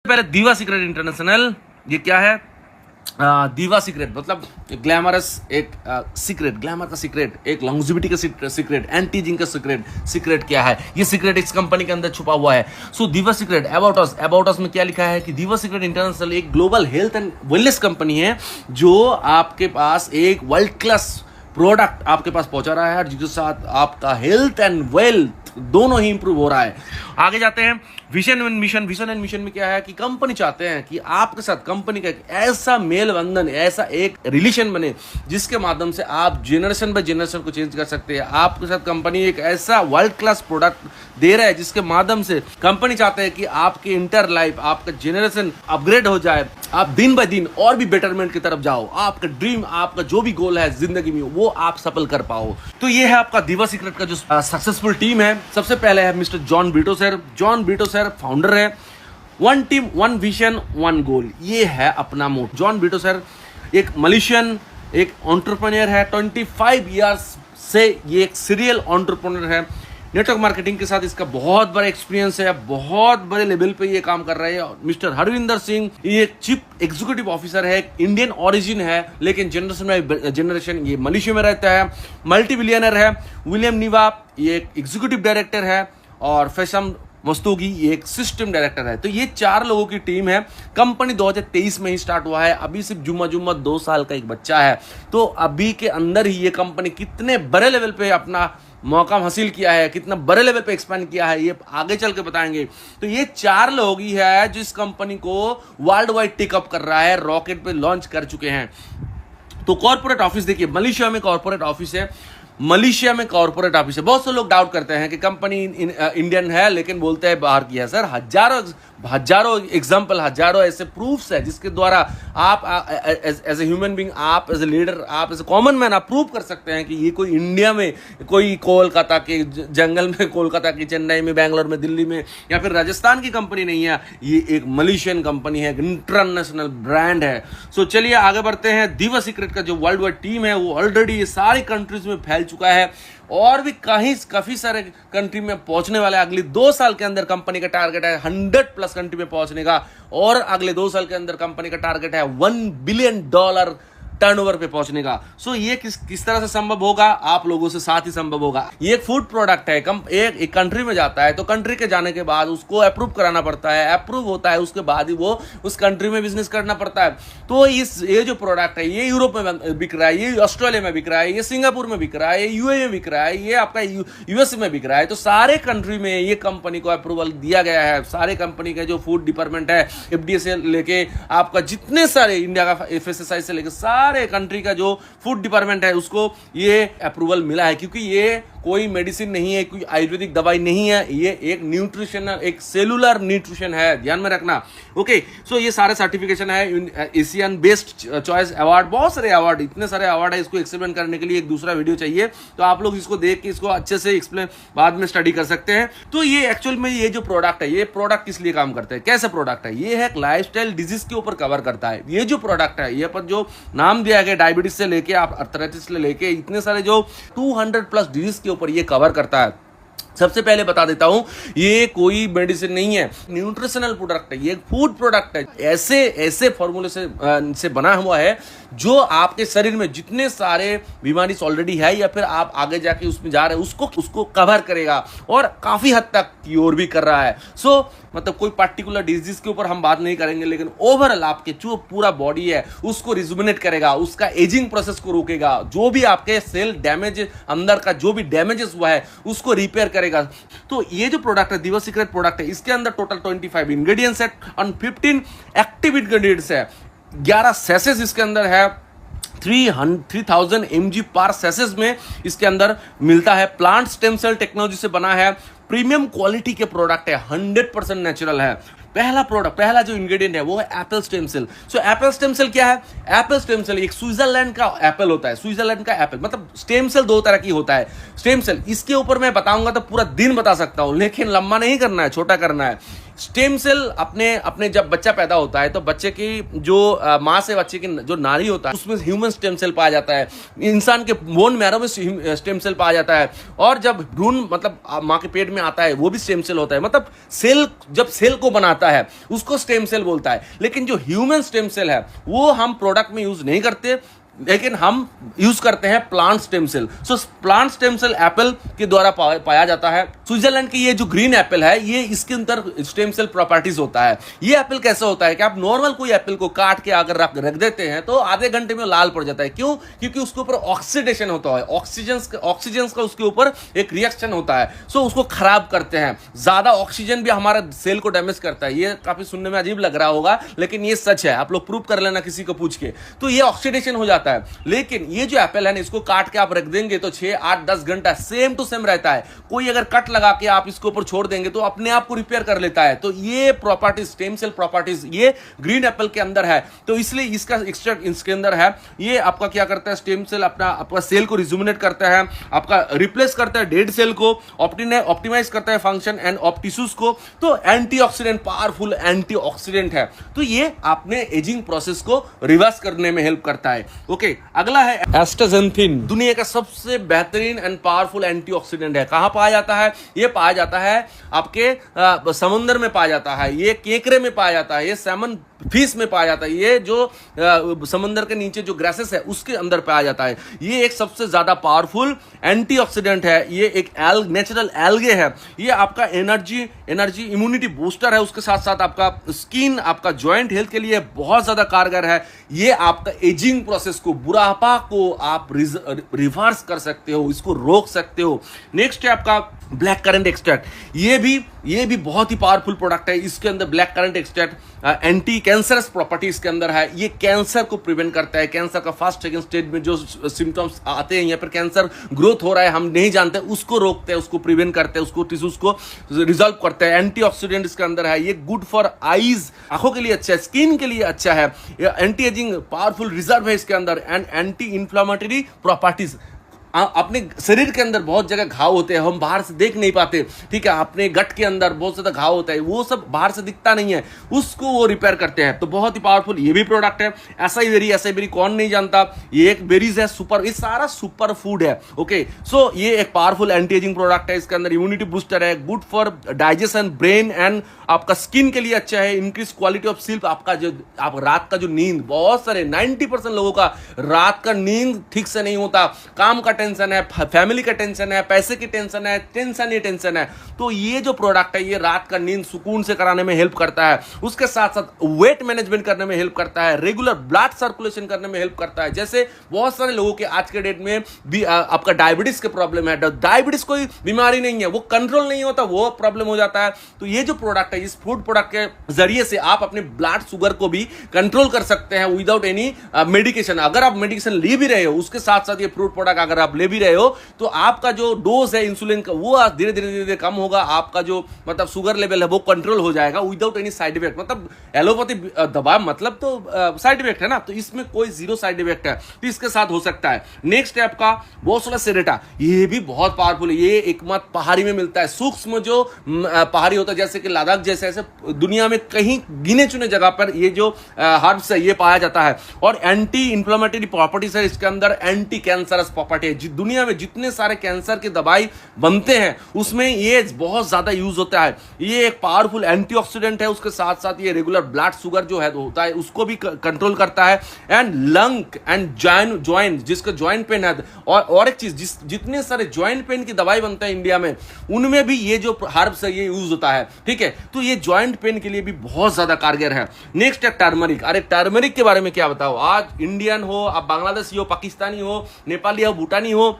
पहले दीवा secret international, ये क्या है? दीवा सीक्रेट मतलब ग्लैमरस एक सीक्रेट, ग्लैमर का सीक्रेट, एक लॉन्जिविटी का सीक्रेट, एंटी एजिंग का सीक्रेट क्या है? ये सीक्रेट इस कंपनी के अंदर छुपा हुआ है। सो दीवा सीक्रेट अबाउट अस में क्या लिखा है कि दीवा सीक्रेट इंटरनेशनल एक global health and wellness company है जो आपके पास एक वर्ल्ड क्लास प्रोडक्ट आपके पास पहुंचा रहा है और जिसके साथ आपका हेल्थ एंड वेल्थ दोनों ही इंप्रूव हो रहा है। आगे जाते हैं विजन एंड मिशन में क्या है कि कंपनी चाहते हैं कि आपके साथ कंपनी का एक ऐसा मेल बंधन, ऐसा एक रिलेशन बने जिसके माध्यम से आप जनरेशन बाय जनरेशन को चेंज कर सकते हैं। आपके साथ कंपनी एक ऐसा वर्ल्ड क्लास प्रोडक्ट दे रहा है जिसके माध्यम से कंपनी चाहते हैं कि आपकी इंटर लाइफ, आपका जनरेशन अपग्रेड हो जाए, आप दिन बाय दिन और भी बेटरमेंट की तरफ जाओ, आपका ड्रीम, आपका जो भी गोल है जिंदगी में वो आप सफल कर पाओ। तो ये है आपका दीवा सीक्रेट का जो सक्सेसफुल टीम है। सबसे पहले है mister John Brito sir founder है। One team, one vision, one goal, ये है अपना मोट। जॉन ब्रिटो सर एक मलेशियन, एक एंटरप्रेन्योर है। 25 इयर्स से ये एक सीरियल एंटरप्रेन्योर है। नेटवर्क मार्केटिंग के साथ इसका बहुत बड़ा एक्सपीरियंस है, बहुत बड़े लेवल पे ये काम कर रहे हैं। मिस्टर हरविंदर सिंह ये चीफ एग्जीक्यूटिव ऑफिसर है, इंडियन ओरिजिन है लेकिन जनरेशन ये मलेशिया में रहता है। मल्टी बिलियनर है। विलियम नीवा ये एक एग्जीक्यूटिव डायरेक्टर है और फैशन मस्तूगी ये एक सिस्टम डायरेक्टर है। तो ये 4 लोगों की टीम है। कंपनी 2023 में ही स्टार्ट हुआ है। अभी सिर्फ जुम्मा 2 साल का एक बच्चा है। तो अभी के अंदर ही ये कंपनी कितने बड़े लेवल पे अपना मौका हासिल किया है, कितना बड़े लेवल पे एक्सपेंड किया है, ये आगे चल के बताएंगे। तो ये 4 लोग ही है जिस कंपनी को वर्ल्ड वाइड टेकअप कर रहा है, रॉकेट पे लॉन्च कर चुके हैं। तो कॉर्पोरेट ऑफिस देखिए, मलेशिया में कॉर्पोरेट ऑफिस है। बहुत से लोग डाउट करते हैं कि कंपनी इंडियन है लेकिन बोलते हैं बाहर की है। सर हजारों एग्जांपल, हजारों ऐसे प्रूफ्स है जिसके द्वारा आप एज ए ह्यूमन बीइंग, आप एज ए लीडर, आप एज ए कॉमन मैन आप प्रूव कर सकते हैं कि ये कोई इंडिया में, कोई कोलकाता के जंगल में, कोलकाता की चेन्नई में, बैंगलोर में, दिल्ली में या फिर राजस्थान की कंपनी नहीं है। ये एक मलेशियन कंपनी है, इंटरनेशनल ब्रांड है। सो चलिए आगे बढ़ते हैं। दीवा सीक्रेट का जो वर्ल्ड वाइड टीम है वो ऑलरेडी ये सारी कंट्रीज में फैल चुका है और भी काफी सारे कंट्री में पहुंचने वाला है। अगले 2 साल के अंदर कंपनी का टारगेट है 100+ कंट्री में पहुंचने का और अगले 2 साल के अंदर कंपनी का टारगेट है $1 बिलियन टर्नओवर पे पहुंचने का। सो ये किस तरह से संभव होगा? आप लोगों से साथ ही संभव होगा। ये एक फूड प्रोडक्ट है। एक कंट्री में जाता है तो कंट्री के जाने के बाद उसको अप्रूव कराना पड़ता है, अप्रूव होता है उसके बाद ही वो उस कंट्री में बिजनेस करना पड़ता है। तो ये जो प्रोडक्ट है ये यूरोप में बिक रहा है, ये ऑस्ट्रेलिया में बिक रहा है, ये सिंगापुर में बिक रहा है, ये यूए में बिक रहा है, ये आपका यूएसए में बिक रहा है। तो सारे कंट्री में ये कंपनी को अप्रूवल दिया गया है। सारे कंपनी का जो फूड डिपार्टमेंट है, एफडीए से लेके आपका जितने सारे इंडिया का एफएसएसआई से लेके सारे कंट्री का जो फूड डिपार्टमेंट है उसको ये अप्रूवल मिला है क्योंकि ये कोई मेडिसिन नहीं है, कोई आयुर्वेदिक दवाई नहीं है, ये एक न्यूट्रिशनल, एक सेलुलर न्यूट्रिशन है, ध्यान में रखना। ओके, सो ये सारे सर्टिफिकेशन है। एशियन बेस्ट चॉइस अवार्ड, बहुत सारे अवार्ड, इतने सारे अवार्ड है। इसको एक्सप्लेन करने के लिए एक दूसरा वीडियो चाहिए तो आप लोग इसको देख के इसको अच्छे से एक्सप्लेन बाद में स्टडी कर सकते हैं। तो ये एक्चुअल में ये जो प्रोडक्ट है, ये प्रोडक्ट किस लिए काम करता है, कैसा प्रोडक्ट है? ये है लाइफस्टाइल डिजीज के ऊपर कवर करता है। ये जो प्रोडक्ट है, ये पर जो नाम दिया गया डायबिटीज से लेके आप अर्थराइटिस से लेके इतने सारे जो 200+ डिजीज के ऊपर ये कवर करता है। सबसे पहले बता देता हूं, ये कोई मेडिसिन नहीं है, न्यूट्रिशनल प्रोडक्ट है, ये फूड प्रोडक्ट है। ऐसे फॉर्मूले से बना हुआ है जो आपके शरीर में जितने सारे बीमारी ऑलरेडी है या फिर आप आगे जाके उसमें जा रहे हैं उसको कवर करेगा और काफी हद तक क्योर भी कर रहा है। सो मतलब कोई पर्टिकुलर डिजीज के ऊपर हम बात नहीं करेंगे लेकिन ओवरऑल आपके जो पूरा बॉडी है उसको रिजुमिनेट करेगा, उसका एजिंग प्रोसेस को रोकेगा, जो भी आपके सेल डैमेज, अंदर का जो भी डैमेजेस हुआ है उसको रिपेयर करेगा। तो ये जो प्रोडक्ट है दीवा सीक्रेट प्रोडक्ट है, इसके अंदर टोटल 25 इंग्रेडिएंट्स है और 15 एक्टिव इंग्रेडिएंट्स है। 11 सैसेस इसके अंदर है। 3000 mg पर सैसेस में इसके अंदर मिलता है। प्लांट स्टेम सेल टेक्नोलॉजी से बना है, प्रीमियम क्वालिटी के प्रोडक्ट है, 100% नेचुरल है। पहला जो इंग्रेडिएंट है वो है Apple stem cell. So Apple stem cell क्या है? एप्पल स्टेम सेल एक स्विट्जरलैंड का एप्पल होता है। स्विट्जरलैंड का एप्पल मतलब स्टेम सेल 2 तरह की होता है। स्टेम सेल इसके ऊपर मैं बताऊंगा तो पूरा दिन बता सकता हूं लेकिन लंबा नहीं करना है, छोटा करना है। स्टेम सेल अपने अपने जब बच्चा पैदा होता है तो बच्चे की जो माँ से बच्चे की जो नारी होता है उसमें ह्यूमन स्टेम सेल पाया जाता है, इंसान के बोन मैरो में स्टेम सेल पाया जाता है, और जब भ्रूण मतलब माँ के पेट में आता है वो भी स्टेम सेल होता है। मतलब सेल जब सेल को बनाता है उसको स्टेम सेल बोलता है। लेकिन जो ह्यूमन स्टेम सेल है वो हम प्रोडक्ट में यूज नहीं करते, लेकिन हम यूज करते हैं प्लांट स्टेम सेल। सो प्लांट स्टेम सेल एप्पल के द्वारा पाया जाता है। स्विट्जरलैंड की ये जो ग्रीन एप्पल है ये इसके अंदर स्टेम सेल प्रॉपर्टीज होता है। ये एप्पल कैसा होता है कि आप नॉर्मल कोई एप्पल को काट के अगर रख देते हैं तो आधे घंटे में लाल पड़ जाता है। क्यों? क्योंकि उसके ऊपर ऑक्सीडेशन होता है, ऑक्सीजन का उसके ऊपर एक रिएक्शन होता है। सो उसको खराब करते हैं। ज्यादा ऑक्सीजन भी हमारा सेल को डैमेज करता है। ये काफी सुनने में अजीब लग रहा होगा लेकिन ये सच है, आप लोग प्रूव कर लेना किसी को पूछ के। तो ये ऑक्सीडेशन हो जाता है। लेकिन ये जो एप्पल है ना इसको काट के आप रख देंगे तो 6, 8, 10 घंटा सेम टू सेम रहता है। कोई अगर कट लगा के आप इसके ऊपर छोड़ देंगे तो अपने आप को रिपेयर कर लेता है। तो ये प्रॉपर्टीज, स्टेम सेल प्रॉपर्टीज ये ग्रीन एप्पल के अंदर है। तो इसलिए इसका एक्सट्रैक्ट इसके अंदर है। ये आपका क्या करता है, स्टेम सेल आपका सेल को रिजुमिनेट करता है, आपका रिप्लेस करता है डेड सेल को, ऑप्टिमाइज करता है फंक्शन एंड ऑफ टिश्यूज को। तो एंटीऑक्सीडेंट, पावरफुल एंटीऑक्सीडेंट है। तो ये आपने एजिंग प्रोसेस को रिवर्स करने में हेल्प करता है। ओके, अगला है एस्टाजेंथिन। दुनिया का सबसे बेहतरीन एंड पावरफुल एंटीऑक्सीडेंट है। कहां पाया जाता है? ये पाया जाता है आपके समुद्र में पाया जाता है, ये केकरे में पाया जाता है, ये सैमन फिश में पाया जाता है, ये जो समुद्र के नीचे जो ग्रासेस है उसके अंदर पाया जाता है। ये एक सबसे ज्यादा पावरफुल एंटीऑक्सीडेंट है। ये एक नेचुरल एल्गे है। ये आपका एनर्जी इम्यूनिटी बूस्टर है। उसके साथ साथ आपका स्किन, आपका जॉइंट हेल्थ के लिए बहुत ज्यादा कारगर है। ये आपका एजिंग प्रोसेस को, बुढ़ापा को आप रिवर्स कर सकते हो, इसको रोक सकते हो। नेक्स्ट है आपका ब्लैक करंट एक्सट्रैक्ट। ये भी बहुत ही पावरफुल प्रोडक्ट है। इसके अंदर black currant extract anti cancerous property इसके अंदर है। ये कैंसर को प्रिवेंट करता है। कैंसर का फर्स्ट सेकंड स्टेज में जो सिम्टम्स आते हैं या फिर कैंसर ग्रोथ हो रहा है हम नहीं जानते, उसको रोकते हैं, उसको प्रिवेंट करते हैं, उसको टिश्यूज को रिजॉल्व करते हैं। एंटीऑक्सीडेंट इसके अंदर है। ये गुड फॉर आईज, आंखों के लिए अच्छा है, स्किन के लिए अच्छा है। एंटी एजिंग पावरफुल रिजर्व है इसके अंदर एंड एंटी इंफ्लामेटरी प्रॉपर्टीज। अपने शरीर के अंदर बहुत जगह घाव होते हैं, हम बाहर से देख नहीं पाते, ठीक है। अपने गट के अंदर बहुत ज्यादा घाव होता है, वो सब बाहर से दिखता नहीं है, उसको वो रिपेयर करते हैं। तो बहुत ही पावरफुल ये भी प्रोडक्ट है। एसाई बेरी कौन नहीं जानता, ये एक बेरीज है, सुपर, ये सारा सुपर फूड है। ओके, सो ये एक पावरफुल एंटी एजिंग प्रोडक्ट है। इसके अंदर इम्यूनिटी बूस्टर है, good for digestion, brain and आपका स्किन के लिए अच्छा है। इंक्रीज क्वालिटी ऑफ स्लीप, आपका जो आप रात का जो नींद, बहुत सारे 90% लोगों का रात का नींद ठीक से नहीं होता। काम का टेंशन है, फैमिली का टेंशन है, पैसे की टेंशन है, टेंशन है। तो ये जो प्रोडक्ट है ये रात का नींद सुकून से कराने में हेल्प करता है। उसके साथ साथ वेट मैनेजमेंट करने में हेल्प करता है, रेगुलर ब्लड सर्कुलेशन करने में हेल्प करता है। जैसे बहुत सारे लोगों के आज के डेट में भी आपका डायबिटीज के प्रॉब्लम है। डायबिटीज कोई बीमारी नहीं है, वो कंट्रोल नहीं होता, वो प्रॉब्लम हो जाता है। तो ये जो प्रोडक्ट है, इस फूड प्रोडक्ट के जरिए से आप अपने ब्लड शुगर को भी कंट्रोल कर सकते हैं विदाउट एनी मेडिकेशन। अगर आप मेडिकेशन ले भी रहे हो, उसके साथ साथ ये फ्रूट प्रोडक्ट अगर आप ले भी रहे हो तो आपका जो डोज है इंसुलिन का वो धीरे धीरे कम होगा। आपका जो मतलब शुगर लेवल है वो कंट्रोल हो जाएगा विदाउट एनी साइड इफेक्ट। मतलब एलोपैथी दवा मतलब तो साइड इफेक्ट है ना, तो इसमें कोई जीरो साइड इफेक्ट है, तो इसके साथ हो सकता है। नेक्स्ट है आपका बोसोलस सेरेटा। ये भी बहुत पावरफुल है। ये एकमात्र पहाड़ी में मिलता है, सूक्ष्म जो पहाड़ी होता है, जैसे कि लद्दाख जैसे ऐसे दुनिया में कहीं गिने चुने जगह पर ये जो हर्ब्स है ये पाया जाता है। और एंटी इंफ्लेमेटरी प्रॉपर्टीज है इसके अंदर, एंटी कैंसरस प्रॉपर्टी है। दुनिया में जितने सारे कैंसर के दवाई बनते हैं उसमें ये बहुत ज्यादा यूज होता है। ये एक पावरफुल एंटीऑक्सीडेंट है। उसके साथ साथ ये रेगुलर ब्लड शुगर जो है होता है उसको भी कंट्रोल करता है। एंड लंग एंड जॉइंट, जिसका जॉइंट पेन है, और एक चीज, जितने सारे जॉइंट पेन की दवाई बनते हैं इंडिया में उनमें भी ये जो हर्ब्स है ये यूज होता है, ठीक है। तो ये जॉइंट पेन के लिए भी बहुत ज्यादा कारगर है। नेक्स्ट है टर्मरिक। अरे टर्मरिक के बारे में क्या बताओ, आज इंडियन हो, आप बांग्लादेशी हो, पाकिस्तानी हो, नेपाली हो, भूटानी हो,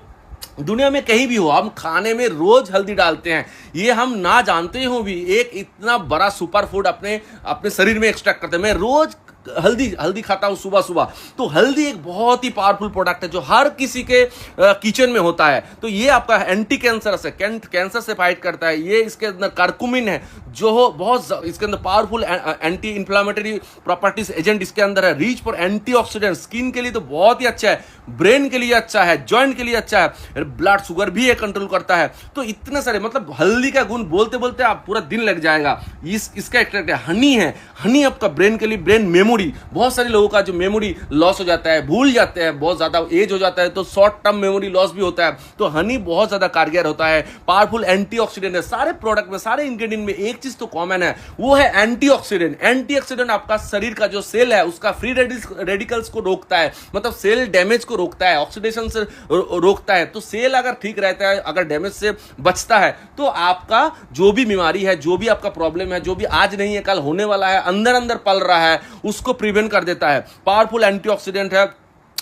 दुनिया में कहीं भी हो, हम खाने में रोज हल्दी डालते हैं। ये हम ना जानते हो भी एक इतना बड़ा सुपर फूड अपने शरीर में एक्सट्रैक्ट करते हैं। मैं रोज हल्दी हल्दी खाता हूं सुबह सुबह, तो हल्दी एक बहुत ही पावरफुल प्रोडक्ट है जो हर किसी के किचन में होता है। तो ये आपका एंटी कैंसर से कैंसर से फाइट करता है। ये इसके अंदर कर्कुमिन है जो बहुत इसके अंदर powerful anti inflammatory properties agent इसके अंदर है। रीच फॉर एंटीऑक्सीडेंट, स्किन के लिए तो बहुत ही अच्छा है, ब्रेन के लिए अच्छा है, जॉइंट के लिए अच्छा है, ब्लड शुगर भी ये कंट्रोल करता है। तो इतने सारे मतलब हल्दी का गुण बोलते बोलते आप पूरा दिन लग जाएगा। इसका एक्सट्रैक्ट है, हनी है। हनी आपका ब्रेन के लिए, ब्रेन मेमोरी, बहुत सारे लोगों का जो मेमोरी लॉस हो जाता है, भूल जाते हैं, बहुत ज्यादा एज हो जाता है तो शॉर्ट टर्म मेमोरी लॉस भी होता है। तो हनी बहुत ज्यादा कारगर होता है, पावरफुल एंटीऑक्सीडेंट है। सारे प्रोडक्ट में, सारे इंग्रेडिएंट में एक चीज तो कॉमन है, वो है एंटीऑक्सीडेंट। एंटीऑक्सीडेंट आपका शरीर का जो सेल है उसका फ्री रेडिकल्स को रोकता है, मतलब सेल डैमेज को रोकता है, ऑक्सीडेशन से रोकता है। तो सेल अगर ठीक रहता है, अगर डैमेज से बचता है, तो आपका जो भी बीमारी है, जो भी आपका प्रॉब्लम है, जो भी आज नहीं है कल होने वाला है, अंदर अंदर पल रहा है, उसको प्रिवेंट कर देता है। पावरफुल एंटीऑक्सीडेंट है।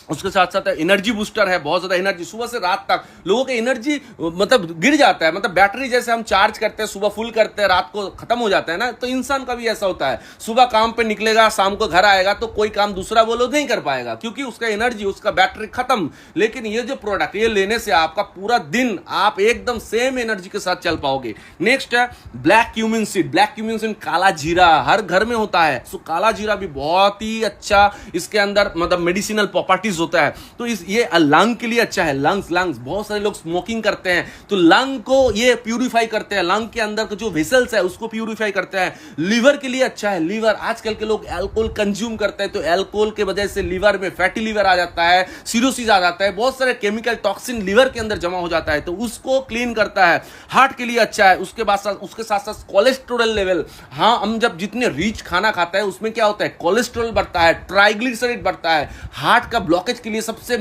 उसके साथ साथ एनर्जी बूस्टर है, बहुत ज्यादा एनर्जी, सुबह से रात तक लोगों के एनर्जी मतलब गिर जाता है, मतलब बैटरी जैसे हम चार्ज करते हैं, सुबह फुल करते हैं, रात को खत्म हो जाता है ना, तो इंसान का भी ऐसा होता है। सुबह काम पे निकलेगा, शाम को घर आएगा तो कोई काम दूसरा बोलो नहीं कर पाएगा क्योंकि उसका एनर्जी, उसका बैटरी खत्म। लेकिन ये जो प्रोडक्ट ये लेने से आपका पूरा दिन आप एकदम सेम एनर्जी के साथ चल पाओगे। नेक्स्ट है black cumin seed. Black cumin seed, काला जीरा हर घर में होता है। सो काला जीरा भी बहुत ही अच्छा, इसके अंदर मतलब मेडिसिनल प्रॉपर्टीज होता है। तो ये लंग के लिए अच्छा है। लंग्स बहुत सारे लोग स्मोकिंग करते हैं तो लंग को ये प्यूरिफाई करते हैं, लंग के अंदर के जो वेसल्स है उसको प्यूरिफाई करते हैं। लिवर के लिए अच्छा है। लिवर, आजकल के लोग अल्कोहल कंज्यूम करते हैं तो अल्कोहल के वजह से लिवर में फैटी लिवर आ जाता है, सिरोसिस आ जाता है, बहुत सारे केमिकल टॉक्सिन लिवर के अंदर जमा हो जाता है, तो उसको क्लीन करता है। हार्ट के लिए अच्छा है। उसके साथ साथ कोलेस्ट्रॉल लेवल, हाँ हम जब जितने रिच खाना खाता है उसमें क्या होता है, कोलेस्ट्रॉल बढ़ता है, ट्राइग्लिसराइड बढ़ता है। हार्ट का ब्लॉकेज के लिए सबसे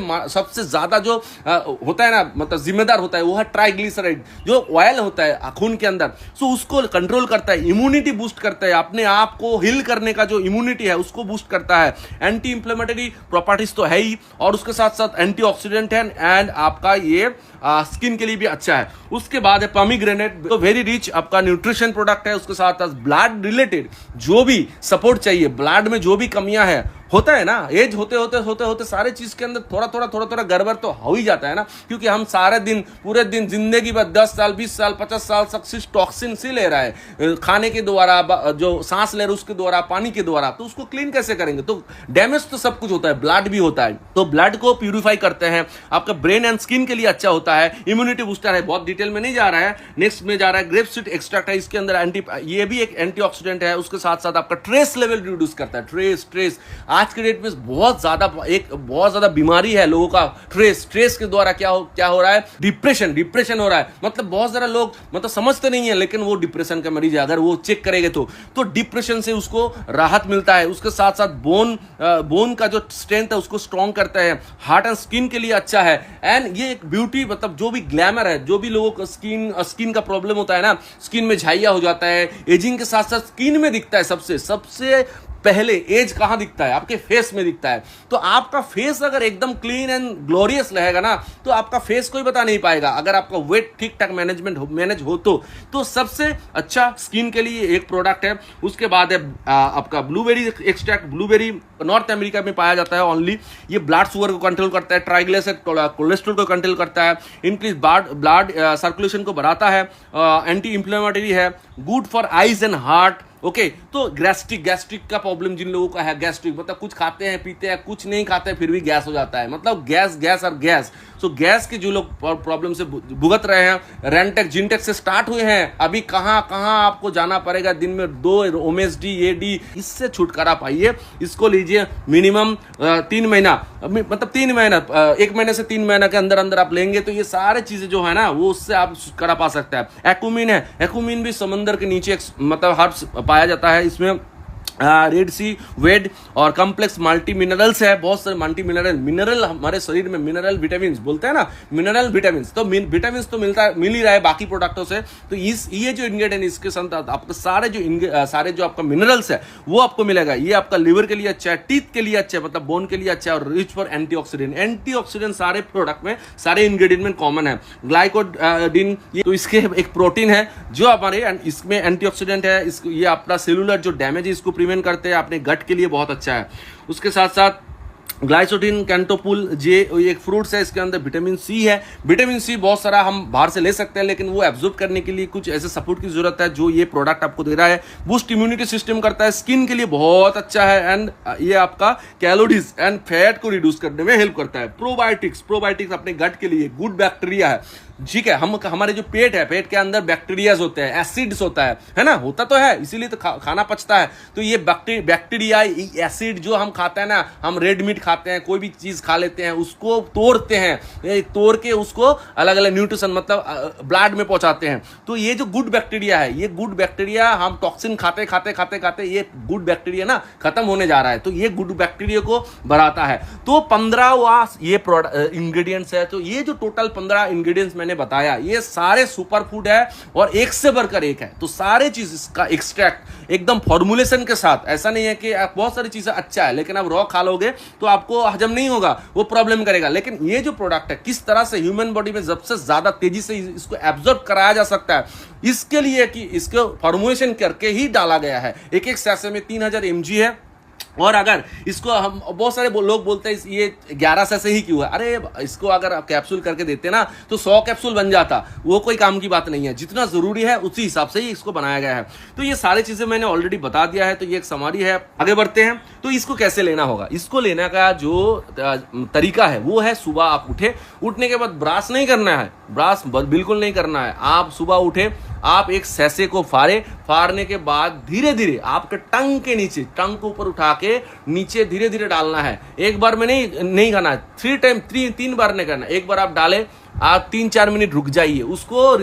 ज्यादा जो होता है ना, मतलब जिम्मेदार होता है, वो है ट्राइग्लिसराइड, जो ऑयल होता है खून के अंदर। सो उसको कंट्रोल करता है, इम्यूनिटी बूस्ट करता है, अपने आप को हील करने का जो इम्यूनिटी है उसको बूस्ट करता है। एंटी इंफ्लेमेटरी प्रॉपर्टीज तो है ही, और उसके साथ साथ एंटीऑक्सीडेंट है, एंड आपका ये स्किन के लिए भी अच्छा है। उसके बाद है पोमीग्रेनेट, तो वेरी रिच आपका न्यूट्रिशन प्रोडक्ट है। उसके साथ साथ ब्लड रिलेटेड जो भी सपोर्ट चाहिए, ब्लड में जो भी कमियां है, होता है ना, एज होते होते सारे चीज के अंदर थोड़ा गड़बड़ तो हो ही जाता है ना, क्योंकि हम सारे दिन पूरे दिन जिंदगी भर 10 साल 20 साल 50 साल तक सिर्फ टॉक्सिन से ले रहा है, खाने के द्वारा, जो सांस ले रहे उसके द्वारा, पानी के द्वारा, तो उसको क्लीन कैसे करेंगे? तो डैमेज तो सब कुछ होता है, ब्लड भी होता है। तो ब्लड को प्यूरिफाई करते हैं, आपका ब्रेन एंड स्किन के लिए अच्छा होता है, इम्यूनिटी बूस्टर है। बहुत डिटेल में नहीं जा रहा है, नेक्स्ट में जा रहा है ग्रेप सीड एक्सट्रैक्ट है, इसके अंदर ये भी एक एंटीऑक्सीडेंट है। उसके साथ साथ आपका ट्रेस लेवल रिड्यूस करता है। ट्रेस आज के डेट में बहुत ज्यादा बीमारी है लोगों का। स्ट्रेस के द्वारा क्या हो रहा है, डिप्रेशन हो रहा है। मतलब बहुत सारे लोग मतलब समझते नहीं है, लेकिन वो डिप्रेशन का मरीज है, अगर वो चेक करेंगे तो डिप्रेशन से उसको राहत मिलता है। उसके साथ साथ बोन का जो स्ट्रेंथ है उसको स्ट्रॉन्ग करता है। हार्ट एंड स्किन के लिए अच्छा है। एंड ये एक ब्यूटी, मतलब जो भी ग्लैमर है, जो भी लोगों को स्किन का प्रॉब्लम होता है ना, स्किन में झाइया हो जाता है, एजिंग के साथ साथ स्किन में दिखता है सबसे पहले एज कहां दिखता है, आपके फेस में दिखता है। तो आपका फेस अगर एकदम क्लीन एंड ग्लोरियस रहेगा ना, तो आपका फेस कोई बता नहीं पाएगा। अगर आपका वेट ठीक ठाक मैनेज हो तो सबसे अच्छा स्किन के लिए एक प्रोडक्ट है। उसके बाद है आपका blueberry extract. Blueberry north America में पाया जाता है ओनली। ये ब्लड शुगर को कंट्रोल करता है, ट्राइग्लिसराइड कोलेस्ट्रॉल को कंट्रोल करता है, इंक्रीज ब्लड सर्कुलेशन को बढ़ाता है, एंटी इंफ्लेमेटरी है, good for eyes and heart. Okay, तो गैस्ट्रिक का प्रॉब्लम जिन लोगों का है, गैस्ट्रिक मतलब कुछ खाते हैं पीते हैं, कुछ नहीं खाते हैं फिर भी गैस हो जाता है, मतलब गैस। सो गैस के जो लोग प्रॉब्लम से भुगत रहे हैं, रेंटेक जिनटेक से स्टार्ट हुए हैं, अभी कहां आपको जाना पड़ेगा, दिन में 2 ओमेसडी एडी, इससे छुटकारा पाइए। इसको लीजिए मिनिमम 3 महीना, मतलब 3 महीना, 1 महीने से 3 महीना के अंदर आप लेंगे तो ये सारे चीजें जो है ना, वो उससे आप छुटकारा पा सकते हैं। एक्यूमिन है, एक्यूमिन भी समंदर के नीचे मतलब हर्ब्स पाया जाता है। इसमें रेड सी वेड और कॉम्प्लेक्स मल्टी मिनरल्स है, बहुत सारे मल्टी मिनरल हमारे शरीर में, मिनरल विटामिन बोलते हैं ना, मिनरल विटामिन, तो विटामिन तो मिल ही रहा है बाकी प्रोडक्टों से। तो ये जो इंग्रेडिएंट इसके साथ आपको सारे जो आपका मिनरल्स है वो आपको मिलेगा। ये आपका लिवर के लिए अच्छा है, टीथ के लिए अच्छा है, मतलब बोन के लिए अच्छा है, और रिच फॉर एंटीऑक्सीडेंट सारे प्रोडक्ट में, सारे इंग्रेडिएंट में कॉमन है। ग्लाइकोडिन, तो इसके एक प्रोटीन है जो हमारे, इसमें एंटीऑक्सीडेंट है, ये आपका सेलुलर जो डैमेज है इसको प्रिवेंट करते हैं, अपने गट के लिए बहुत अच्छा है। उसके साथ साथ ग्लाइसोडिन कैंटोपुल जे एक फ्रूट्स है, इसके अंदर विटामिन सी है। विटामिन सी बहुत सारा हम बाहर से ले सकते हैं, लेकिन वो एब्जॉर्ब करने के लिए कुछ ऐसे सपोर्ट की जरूरत है जो ये प्रोडक्ट आपको दे रहा है। बूस्ट इम्यूनिटी सिस्टम करता है, स्किन के लिए बहुत अच्छा है, एंड ये आपका कैलोरीज एंड फैट को रिड्यूस करने में हेल्प करता है। प्रोबायोटिक्स अपने गट के लिए गुड बैक्टीरिया है, ठीक है। हम हमारे जो पेट है, पेट के अंदर बैक्टीरियाज होते हैं, एसिड्स होता है ना, होता तो है, इसीलिए तो खाना पचता है। तो ये बैक्टीरिया एसिड जो हम खाते हैं ना, हम रेड मीट खाते हैं, कोई भी चीज खा लेते हैं, उसको तोड़ते हैं, तोड़ के उसको अलग अलग न्यूट्रिशन मतलब ब्लड में पहुंचाते हैं। तो ये जो गुड बैक्टीरिया है, ये गुड बैक्टीरिया हम टॉक्सिन खाते खाते ये गुड बैक्टीरिया ना खत्म होने जा रहा है, तो ये गुड बैक्टीरिया को बढ़ाता है। तो 15 ये इंग्रेडिएंट्स है। तो ये जो टोटल 15 इंग्रेडिएंट्स मैंने बताया, ये सारे सुपर फूड है और एक से बढ़कर एक है। तो सारे चीज इसका एक्सट्रैक्ट एकदम फॉर्मुलेशन के साथ, ऐसा नहीं है कि बहुत सारी चीजें अच्छा है लेकिन आप रॉ खा लोगे तो आपको हजम नहीं होगा, वो प्रॉब्लम करेगा। लेकिन ये जो प्रोडक्ट है, किस तरह से ह्यूमन बॉडी में सबसे ज्यादा तेजी से इसको एब्जॉर्ब कराया जा सकता है, इसके लिए कि इसको फॉर्मुलेशन करके ही डाला गया है। एक सैशे में 3000 mg है, और अगर इसको हम बहुत सारे लोग बोलते हैं ये 11 से ही क्यों है, अरे इसको अगर आप कैप्सूल करके देते ना तो 100 कैप्सूल बन जाता, वो कोई काम की बात नहीं है। जितना जरूरी है उसी हिसाब से ही इसको बनाया गया है। तो ये सारी चीजें मैंने ऑलरेडी बता दिया है, तो ये एक समरी है। आगे बढ़ते हैं, तो इसको कैसे लेना होगा। इसको लेने का जो तरीका है वो है, सुबह आप उठने के बाद ब्रश नहीं करना है, ब्रश बिल्कुल नहीं करना है। आप सुबह उठे, आप एक सैसे को फाड़ने के बाद धीरे धीरे आपके टंग के नीचे, टंग को ऊपर उठा के नीचे धीरे धीरे डालना है। एक बार में नहीं खाना है, 3 बार नहीं करना। एक बार आप डाले, आप 3-4 मिनट रुक जाइए, उसको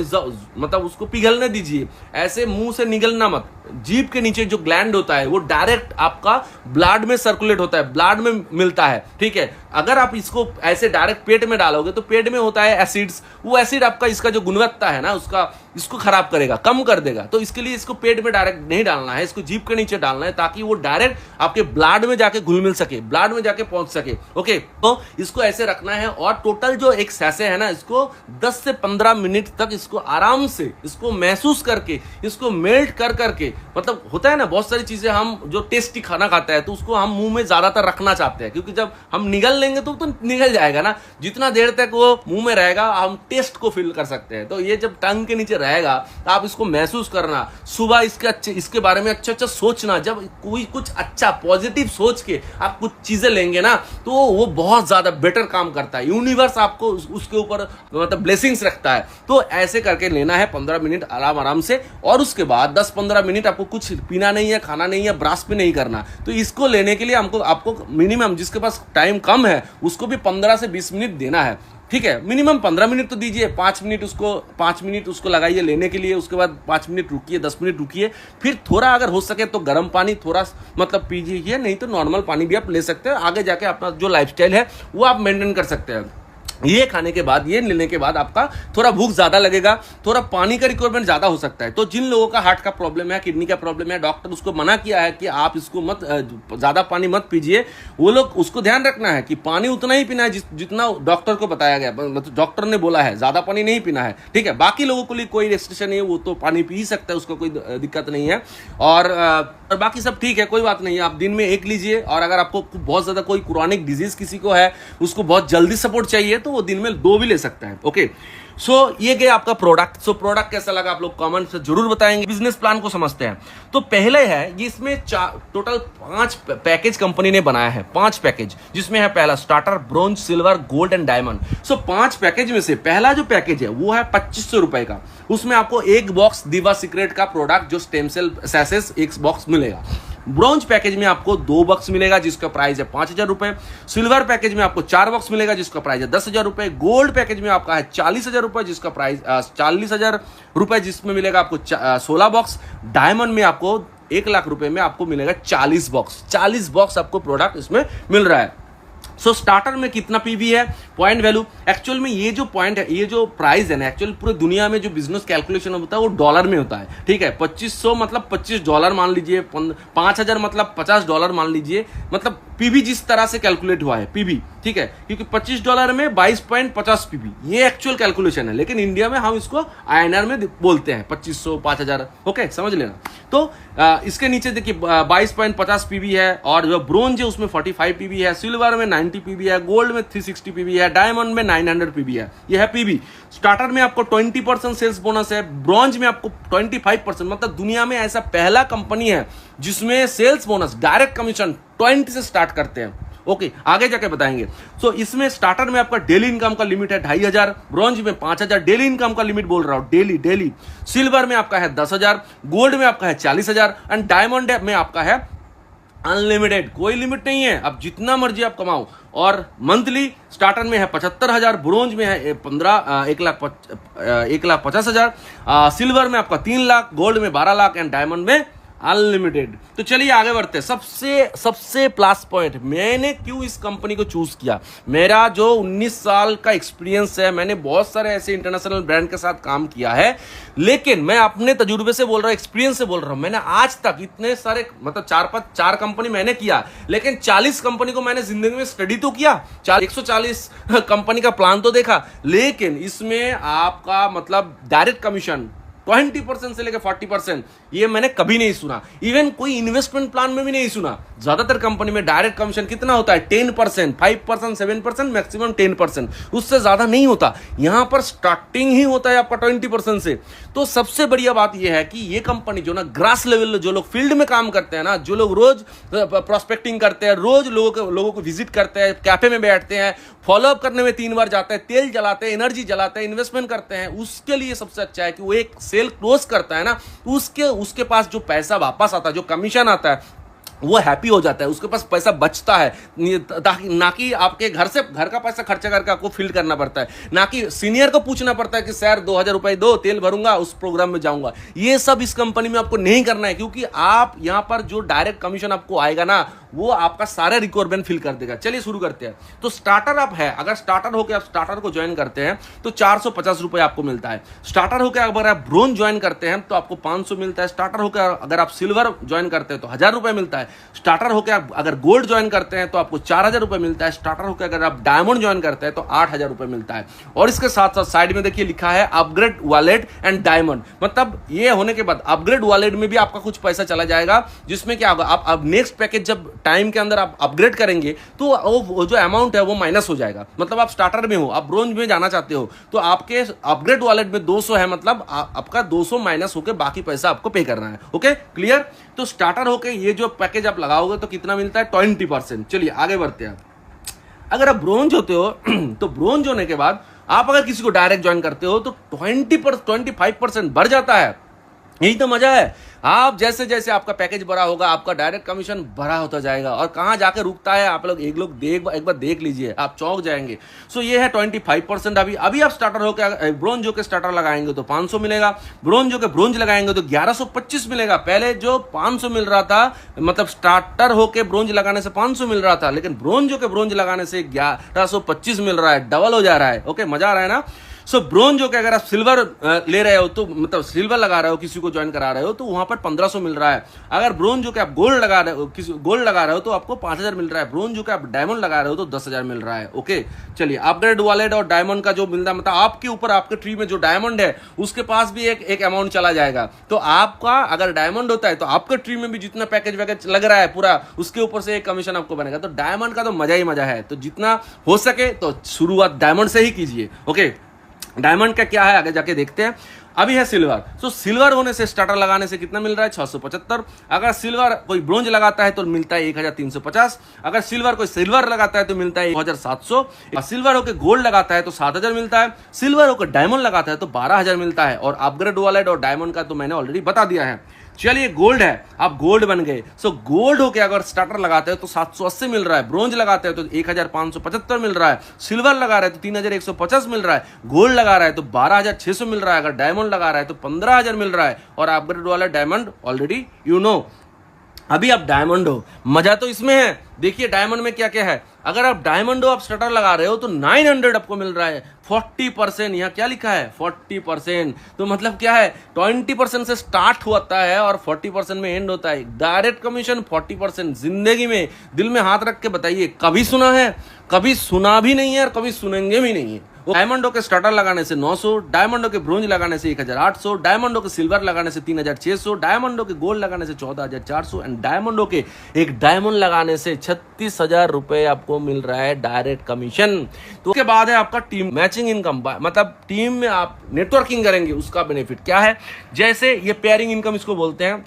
मतलब उसको पिघलने दीजिए, ऐसे मुंह से निगलना मत। जीभ के नीचे जो ग्लैंड होता है वो डायरेक्ट आपका ब्लड में सर्कुलेट होता है, ब्लड में मिलता है, ठीक है। अगर आप इसको ऐसे डायरेक्ट पेट में डालोगे तो पेट में होता है एसिड्स, वो एसिड आपका इसका जो गुणवत्ता है ना उसका, इसको खराब करेगा, कम कर देगा। तो इसके लिए इसको पेट में डायरेक्ट नहीं डालना है, इसको जीभ के नीचे डालना है, ताकि वो डायरेक्ट आपके ब्लड में जाके घुल मिल सके, ब्लड में जाके पहुंच सके। ओके, तो इसको ऐसे रखना है, और टोटल जो एक सैसे है ना, इसको 10 से 15 मिनट तक इसको आराम से इसको महसूस करके, इसको मेल्ट कर करके, मतलब होता है ना बहुत सारी चीजें, हम जो टेस्टी खाना खाता है तो उसको हम मुंह में ज्यादातर रखना चाहते हैं, क्योंकि जब हम निगल लेंगे तो निगल जाएगा ना, जितना देर तक वो मुंह में रहेगा हम टेस्ट को फील कर सकते हैं। तो ये जब टंग के नीचे रहेगा तो आप इसको महसूस करना, सुबह इसके बारे में अच्छा सोचना। जब कोई कुछ अच्छा पॉजिटिव सोच के आप कुछ चीजें लेंगे ना तो वो बहुत ज्यादा बेटर काम करता है, यूनिवर्स आपको उसके ऊपर मतलब ब्लेसिंग्स रखता है। तो ऐसे करके लेना है 15 मिनट आराम से, और उसके बाद 10-15 मिनट आपको कुछ पीना नहीं है, खाना नहीं है, ब्रश भी नहीं करना। तो इसको लेने के लिए आपको मिनिमम, जिसके पास टाइम कम है उसको भी 15 से 20 मिनट देना है, ठीक है। मिनिमम 15 मिनट तो दीजिए, 5 मिनट उसको लगाइए लेने के लिए, उसके बाद 5 मिनट रुकिए, 10 मिनट रुकिए, फिर थोड़ा अगर हो सके तो गर्म पानी थोड़ा मतलब पीजिए, नहीं तो नॉर्मल पानी भी आप ले सकते हैं। आगे जाके अपना जो लाइफस्टाइल है वो आप मेंटेन कर सकते हैं। ये खाने के बाद, ये लेने के बाद आपका थोड़ा भूख ज्यादा लगेगा, थोड़ा पानी का रिक्वायरमेंट ज्यादा हो सकता है। तो जिन लोगों का हार्ट का प्रॉब्लम है, किडनी का प्रॉब्लम है, डॉक्टर उसको मना किया है कि आप इसको मत ज्यादा पानी मत पीजिए, वो लोग उसको ध्यान रखना है कि पानी उतना ही पीना है जितना डॉक्टर को बताया गया, मतलब डॉक्टर ने बोला है, ज्यादा पानी नहीं पीना है, ठीक है। बाकी लोगों के लिए कोई रेस्ट्रिक्शन नहीं है, वो तो पानी पी सकता है, उसको कोई दिक्कत नहीं है। और बाकी सब ठीक है, कोई बात नहीं है। आप दिन में 1 लीजिए, और अगर आपको बहुत ज्यादा कोई क्रोनिक डिजीज किसी को है, उसको बहुत जल्दी सपोर्ट चाहिए, तो वो दिन में 2 भी ले सकता है। ओके, सो ये गया आपका प्रोडक्ट। सो प्रोडक्ट कैसा लगा आप लोग कमेंट से जरूर बताएंगे। बिजनेस प्लान को समझते हैं। तो पहले है ये, इसमें टोटल 5 पैकेज कंपनी ने बनाया है, 5 पैकेज, जिसमें है पहला starter, bronze, silver, gold and diamond. So 5 package में से पहला जो पैकेज है वो है 2500 रुपए का। उसमें आपको 1 बॉक्स दिवा सीक्रेट का प्रोडक्ट जो स्टेम सेल सैसेस 1 बॉक्स मिलेगा। ब्रॉन्ज पैकेज में आपको 2 बॉक्स मिलेगा जिसका प्राइस है 5000 रुपए। सिल्वर पैकेज में आपको 4 बॉक्स मिलेगा जिसका प्राइस है 10,000 रुपए। गोल्ड पैकेज में आपका है 40,000 रुपए जिसका प्राइस 40,000 रुपए, जिसमें मिलेगा आपको 16 बॉक्स। डायमंड में आपको 1 लाख रुपए में आपको मिलेगा 40 बॉक्स। 40 बॉक्स आपको प्रोडक्ट इसमें मिल रहा है। सो स्टार्टर में कितना पीवी है, पॉइंट वैल्यू, एक्चुअल में ये जो पॉइंट है, ये जो प्राइस है ना, एक्चुअल पूरे दुनिया में जो बिजनेस कैलकुलेशन होता है वो डॉलर में होता है, ठीक है। 2500 मतलब $25 मान लीजिए, 5000 मतलब $50 मान लीजिए, मतलब पीवी जिस तरह से कैलकुलेट हुआ है पीवी, ठीक है, क्योंकि $25 में 22.50 पीवी, ये एक्चुअल कैलकुलेशन है, लेकिन इंडिया में हम इसको INR में बोलते हैं 2500 5000, ओके, समझ लेना। तो इसके नीचे देखिए 22.50 पीवी है, और जो ब्रोंज है उसमें 45 पीवी है, सिल्वर में 90 पीवी है, गोल्ड में 360 पीवी है, डायमंड में 900 पीवी है, ये है पीवी। स्टार्टर में आपको 20% सेल्स बोनस है, ब्रॉन्ज में आपको 25%, मतलब दुनिया में ऐसा पहला कंपनी है जिसमें सेल्स बोनस डायरेक्ट कमीशन 20 से स्टार्ट करते हैं, ओके, आगे जाके बताएंगे। सो इसमें स्टार्टर में आपका डेली इनकम का लिमिट है 2500, ब्रॉन्ज में 5000 डेली इनकम का लिमिट बोल रहा हूं, डेली। सिल्वर में आपका है 10,000, गोल्ड में आपका है 40,000, एंड डायमंड में आपका है अनलिमिटेड, कोई लिमिट नहीं है, अब जितना मर्जी आप कमाओ। और मंथली स्टार्टर में है 75,000, ब्रोंज में है 1,50,000, सिल्वर में आपका 3 लाख, गोल्ड में 12 लाख, एंड डायमंड में अनलिमिटेड। तो चलिए आगे बढ़ते हैं। सबसे प्लस पॉइंट, मैंने क्यों इस कंपनी को चूज किया, मेरा जो 19 साल का एक्सपीरियंस है, मैंने बहुत सारे ऐसे इंटरनेशनल ब्रांड के साथ काम किया है, लेकिन मैं अपने तजुर्बे से बोल रहा हूं, एक्सपीरियंस से बोल रहा हूं, मैंने आज तक इतने सारे, मतलब 4 कंपनी मैंने किया, लेकिन 40 कंपनी को मैंने जिंदगी में स्टडी तो किया, 140 कंपनी का प्लान तो देखा, लेकिन इसमें आपका मतलब डायरेक्ट कमीशन 20% से लेकर 40%, ये मैंने कभी नहीं सुना, इवन कोई इन्वेस्टमेंट प्लान में भी नहीं सुना। ज्यादातर कंपनी में डायरेक्ट कमीशन कितना होता है, 10%, 5%, 7%, मैक्सिमम 10%, उससे ज्यादा नहीं होता। यहां पर स्टार्टिंग ही होता है आपका 20% से। तो सबसे बढ़िया बात यह है कि ये कंपनी जो ना ग्रास लेवल, जो लोग फील्ड में काम करते हैं ना, जो लोग रोज प्रोस्पेक्टिंग करते हैं, रोज लोगों को विजिट करते हैं, कैफे में बैठते हैं, फॉलोअप करने में 3 बार जाते हैं, तेल जलाते हैं, एनर्जी जलाते हैं, इन्वेस्टमेंट करते हैं, उसके लिए सबसे अच्छा है कि वो एक सेल क्लोज करता है ना, उसके पास जो पैसा वापस आता है, जो कमीशन आता है, वो हैप्पी हो जाता है, उसके पास पैसा बचता है, ना कि आपके घर का पैसा खर्चा करके आपको फील्ड करना पड़ता है, ना कि सीनियर को पूछना पड़ता है कि सर 2000 रुपए दो, तेल भरूंगा, उस प्रोग्राम में जाऊंगा। ये सब इस कंपनी में आपको नहीं करना है, क्योंकि आप यहां पर जो डायरेक्ट कमीशन आपको आएगा ना, वो आपका सारे रिक्वायरमेंट फिल कर देगा। चलिए शुरू करते हैं। तो स्टार्टर आप है, अगर स्टार्टर होकर आप स्टार्टर को ज्वाइन करते हैं तो 450 रुपए आपको मिलता है। स्टार्टर होकर अगर आप ब्रोंज ज्वाइन करते हैं तो आपको 500 मिलता है। स्टार्टर होकर अगर आप सिल्वर ज्वाइन करते हैं तो 1000 रुपए मिलता है। स्टार्टर होकर अगर गोल्ड ज्वाइन करते हैं तो आपको 4000 रुपए मिलता है। स्टार्टर होकर अगर आप डायमंड ज्वाइन करते हैं तो 8000 रुपए मिलता है। और इसके साथ साथ साइड में देखिए लिखा है अपग्रेड वॉलेट एंड डायमंड, मतलब ये होने के बाद अपग्रेड वॉलेट में भी आपका कुछ पैसा चला जाएगा, जिसमें क्या होगा, आप नेक्स्ट पैकेज जब टाइम के अंदर आप अपग्रेड करेंगे तो वो जो अमाउंट है वो माइनस हो जाएगा। मतलब आप स्टार्टर में हो, आप ब्रोंज में जाना चाहते हो तो आपके अपग्रेड वॉलेट में 200 है, मतलब आपका 200 माइनस होकर बाकी पैसा आपको पे करना है। Okay clear. तो स्टार्टर होके ये जो पैकेज आप लगाओगे तो कितना मिलता है, 20%। चलिए आगे बढ़ते हैं। अगर आप ब्रोंज होते हो तो ब्रोंज होने के बाद आप अगर किसी को डायरेक्ट ज्वाइन करते हो तो 25% बढ़ जाता है। यही तो मजा है। आप जैसे जैसे आपका पैकेज बड़ा होगा आपका डायरेक्ट कमीशन बड़ा होता जाएगा। और कहां जाकर रुकता है आप लोग एक बार देख लीजिए, आप चौंक जाएंगे। सो ये है 25%। अभी आप स्टार्टर होकर ब्रोंज जो के स्टार्टर लगाएंगे तो 500 मिलेगा, ब्रोंज जो के ब्रोंज लगाएंगे तो 1125 मिलेगा। पहले जो 500 मिल रहा था, मतलब स्टार्टर होकर ब्रोंज लगाने से 500 मिल रहा था, लेकिन ब्रोंज जो के ब्रोंज लगाने से 1125 मिल रहा है, डबल हो जा रहा है। ओके मजा आ रहा है ना। सो ब्रोंज जो कि अगर आप सिल्वर ले रहे हो तो मतलब सिल्वर लगा रहे हो, किसी को ज्वाइन करा रहे हो तो वहां पर 1500 मिल रहा है। अगर ब्रोंज जो कि आप गोल्ड लगा रहे हो, गोल्ड लगा रहे हो तो आपको 5000 मिल रहा है। ब्रोंज जो कि आप डायमंड लगा रहे हो तो 10,000 मिल रहा है। ओके चलिए अपग्रेड वॉलेट और डायमंड का जो मिलता है, मतलब आपके ऊपर आपके ट्री में जो डायमंड है उसके पास भी एक अमाउंट चला जाएगा। तो आपका अगर डायमंड होता है तो आपके ट्री में भी जितना पैकेज वैकेज लग रहा है पूरा, उसके ऊपर से एक कमीशन आपको बनेगा। तो डायमंड का तो मजा ही मजा है। तो जितना हो सके तो शुरुआत डायमंड से ही कीजिए। ओके डायमंड का क्या है आगे जाके देखते हैं। अभी है सिल्वर। सो सिल्वर होने से स्टार्टर लगाने से कितना मिल रहा है, 675। अगर सिल्वर कोई ब्रोंज लगाता है तो मिलता है 1350। अगर सिल्वर कोई सिल्वर लगाता है तो मिलता है 1700। सिल्वर होकर गोल्ड लगाता है तो 7000 मिलता है। सिल्वर होकर डायमंड लगाता है तो 12000 मिलता है। और अपग्रेड वॉलेट और डायमंड का तो मैंने ऑलरेडी बता दिया है। चलिए गोल्ड है, आप गोल्ड बन गए। सो गोल्ड होके अगर स्टार्टर लगाते हैं तो 780 मिल रहा है। ब्रोंज लगाते हैं तो 1575 मिल रहा है। सिल्वर लगा रहे हैं तो 3150 मिल रहा है। गोल्ड लगा रहा है तो 12600 मिल रहा है। अगर डायमंड लगा रहा है तो 15000 मिल रहा है। और अपग्रेड वाला डायमंड ऑलरेडी यू नो। अभी आप डायमंड हो, मजा तो इसमें है। देखिए डायमंड में क्या क्या है, अगर आप डायमंड हो, आप स्टार्टर लगा रहे हो तो 900 आपको मिल रहा है, 40%। यहाँ क्या लिखा है 40%, तो मतलब क्या है 20% से स्टार्ट होता है और 40% में एंड होता है। Direct commission 40%। जिंदगी में दिल में हाथ रख के बताइए, कभी सुना है? कभी सुना भी नहीं है और कभी सुनेंगे भी नहीं है। डायमंडो के स्टार्टर लगाने से 900, डायमंडो के ब्रोंज लगाने से 1800, डायमंडो के सिल्वर लगाने से 3600, डायमंडो के गोल्ड लगाने से 14400 एंड डायमंडो के एक डायमंड लगाने से 36,000 रुपए आपको मिल रहा है डायरेक्ट कमीशन। तो उसके बाद है आपका टीम मैचिंग इनकम, मतलब टीम में आप नेटवर्किंग करेंगे उसका बेनिफिट क्या है। जैसे ये पेयरिंग इनकम इसको बोलते हैं।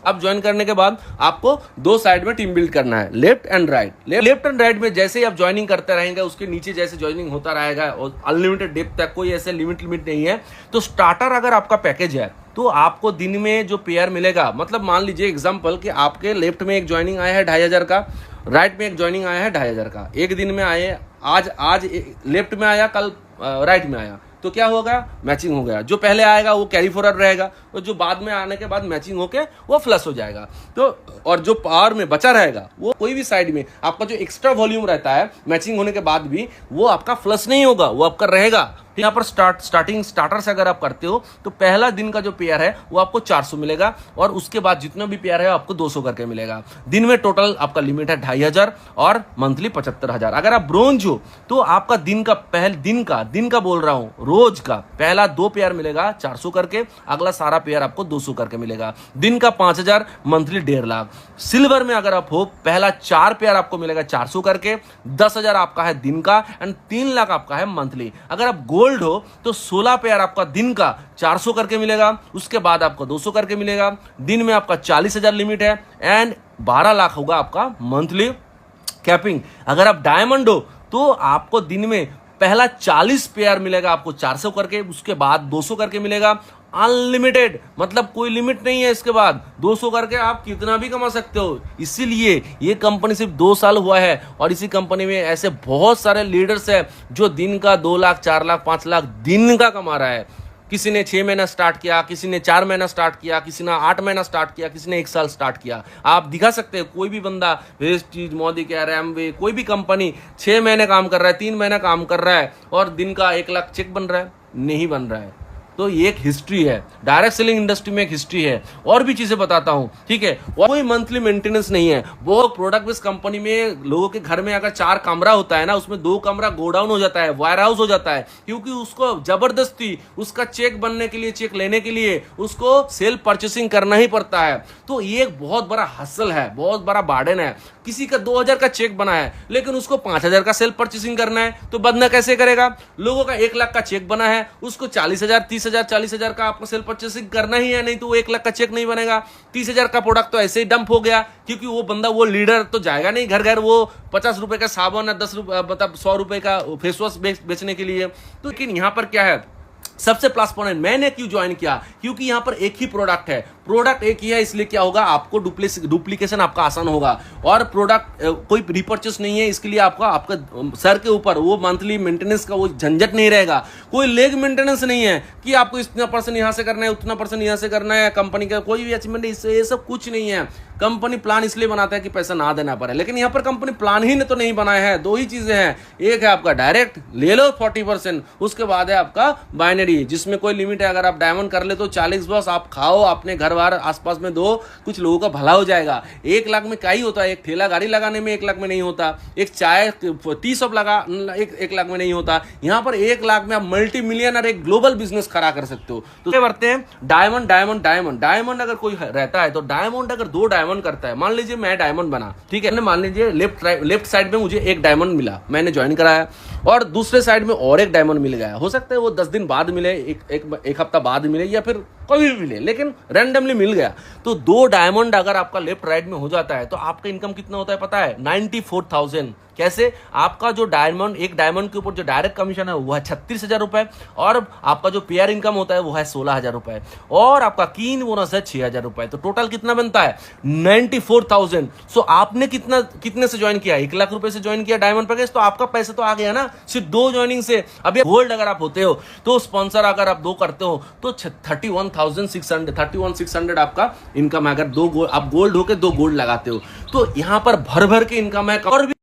अब ज्वाइन करने के बाद आपको दो साइड में टीम बिल्ड करना है, left and right. Left and right में जैसे ही आप ज्वाइनिंग करते रहेंगे, उसके नीचे जैसे ज्वाइनिंग होता रहेगा और अनलिमिटेड डेप्थ तक, कोई ऐसे लिमिट नहीं है। तो स्टार्टर अगर आपका पैकेज है तो आपको दिन में जो पेयर मिलेगा, मतलब मान लीजिए एग्जांपल कि आपके लेफ्ट में एक ज्वाइनिंग आया है 2500 का, राइट में एक ज्वाइनिंग आया है 2500 का, एक दिन में आए, आज लेफ्ट में आया, कल राइट में आया, तो क्या होगा मैचिंग हो गया। जो पहले आएगा वो कैरी फॉरवर्ड रहेगा और जो बाद में आने के बाद मैचिंग होके वो फ्लश हो जाएगा। तो और जो पावर में बचा रहेगा वो कोई भी साइड में आपका जो एक्स्ट्रा वॉल्यूम रहता है मैचिंग होने के बाद भी वो आपका फ्लश नहीं होगा, वो आपका रहेगा। यहाँ पर स्टार्टिंग स्टार्टर से अगर आप करते हो तो पहला दिन का जो पेयर है वो आपको 400 मिलेगा और उसके बाद जितना भी पेयर है आपको 200 करके मिलेगा। दिन में टोटल आपका लिमिट है 2500 और मंथली 75,000। अगर आप ब्रोंज हो तो आपका दिन का बोल रहा हूँ, रोज का पहला 2 पेयर मिलेगा 400 करके, अगला सारा पेयर आपको 200 करके मिलेगा। दिन का 5,000, मंथली 1.5 लाख। सिल्वर में अगर आप हो, पहला 4 पेयर आपको मिलेगा 400 करके, 10,000 आपका है दिन का एंड 3 लाख आपका है मंथली। अगर आप गोल्ड हो तो 16 पेयर आपका दिन का 400 करके मिलेगा, उसके बाद आपको 200 करके मिलेगा। दिन में आपका 40,000 लिमिट है एंड 12 लाख होगा आपका मंथली कैपिंग। अगर आप डायमंड हो तो आपको दिन में पहला 40 पेयर मिलेगा आपको 400 करके, उसके बाद 200 करके मिलेगा। अनलिमिटेड, मतलब कोई लिमिट नहीं है। इसके बाद 200 करके आप कितना भी कमा सकते हो। इसीलिए ये कंपनी सिर्फ 2 साल हुआ है और इसी कंपनी में ऐसे बहुत सारे लीडर्स हैं जो दिन का 2 लाख, 4 लाख, 5 लाख दिन का कमा रहा है। किसी ने 6 महीना स्टार्ट किया, किसी ने 4 महीना स्टार्ट किया, किसी ने 8 महीना स्टार्ट किया, किसी ने 1 साल स्टार्ट किया। आप दिखा सकते हैं कोई भी बंदा, वेस्टीज, मोदी केयर, एमवे, कोई भी कंपनी 6 महीने काम कर रहा है, 3 महीना काम कर रहा है और दिन का 1 लाख चेक बन रहा है? नहीं बन रहा है। तो ये एक हिस्ट्री है, डायरेक्ट सेलिंग इंडस्ट्री में एक हिस्ट्री है। और भी चीजें बताता हूं, ठीक है। और कोई मंथली मेंटेनेंस नहीं है। वो प्रोडक्ट बेस्ड कंपनी में लोगों के घर में अगर 4 कमरा होता है ना, उसमें 2 कमरा गोडाउन हो जाता है, वायर हाउस हो जाता है, क्योंकि उसको जबरदस्ती उसका चेक बनने के लिए, चेक लेने के लिए उसको सेल्फ परचेसिंग करना ही पड़ता है। तो ये एक बहुत बड़ा हसल है, बहुत बड़ा बार्डन है। किसी का 2000 का चेक बना है लेकिन उसको 5000 का सेल्फ परचेसिंग करना है, तो बंदा कैसे करेगा? लोगों का 1 लाख का चेक बना है, उसको 40,000, 30,000, 40,000 का आपको सेल्फ परचेसिंग करना ही है, नहीं तो वो 1 लाख का चेक नहीं बनेगा। 30,000 का प्रोडक्ट तो ऐसे ही डंप हो गया, क्योंकि वो बंदा, वो लीडर तो जाएगा नहीं घर घर वो 50 रुपए का साबुन या 10 रुपए, मतलब 100 रुपए का फेस वॉश बेचने के लिए। तो लेकिन यहाँ पर क्या है, सबसे प्लस पॉइंट, मैंने क्यों ज्वाइन किया? क्योंकि यहां पर एक ही प्रोडक्ट है, प्रोडक्ट एक ही है, इसलिए क्या होगा, आपको डुप्लीकेशन आपका आसान होगा। और प्रोडक्ट कोई रिपर्चेस नहीं है, इसके लिए आपका सर के ऊपर वो मंथली मेंटेनेंस का वो झंझट नहीं रहेगा। कोई लेग मेंटेनेंस नहीं है कि आपको इतना परसेंट यहां से करना है, उतना परसेंट यहां से करना है, कंपनी का कोई भी अचीवमेंट, इससे ये सब कुछ नहीं है। कंपनी प्लान इसलिए बनाता है कि पैसा ना देना पड़े, लेकिन यहाँ पर कंपनी प्लान ही तो नहीं बनाया है। 2 ही चीजें हैं, एक है आपका डायरेक्ट ले लो 40%, उसके बाद है आपका बाइनरी, जिसमें कोई लिमिट है। अगर आप डायमंड कर ले तो 40 बस आप खाओ, अपने घर बार आसपास में दो, कुछ लोगों का भला हो जाएगा। 1 लाख में क्या ही होता है? एक ठेला गाड़ी लगाने में 1 लाख में नहीं होता, एक चाय टी शॉप लगा 1 लाख में नहीं होता। यहाँ पर 1 लाख में आप मल्टी मिलियनर, एक ग्लोबल बिजनेस खड़ा कर सकते हो। तो क्या करते हैं, डायमंड डायमंड डायमंड डायमंड अगर कोई रहता है तो डायमंड, अगर 2 डायमंड करता है, मान लीजिए मैं डायमंड बना, ठीक है, मान लीजिए लेफ्ट साइड में मुझे 1 डायमंड मिला, मैंने ज्वाइन कराया, और दूसरे साइड में और 1 डायमंड मिल गया। हो सकता है वो 10 दिन बाद मिले, एक हफ्ता बाद मिले, या फिर कभी भी मिले, लेकिन रैंडमली मिल गया। तो 2 डायमंड अगर आपका लेफ्ट राइट में हो जाता है तो आपका इनकम कितना होता है पता है? 94,000। कैसे? आपका जो डायमंड, एक डायमंड के ऊपर जो डायरेक्ट कमीशन है वो है 36,000 रुपए, और आपका जो पेयर इनकम होता है वो है 16,000 रुपए, और आपका कीन बोनस है 6,000 रुपए। तो टोटल कितना बनता है? 94,000। सो आपने कितने से ज्वाइन किया? 1 लाख रुपए से ज्वाइन किया डायमंड पैकेज, तो आपका पैसे तो आ गया ना सिर्फ 2 ज्वाइनिंग से। अब ये गोल्ड अगर आप होते हो तो स्पॉन्सर अगर आप 2 करते हो तो 31,600 आपका इनकम है। अगर आप गोल्ड होके 2 गोल्ड लगाते हो तो यहां पर भर भर के इनकम है। और भी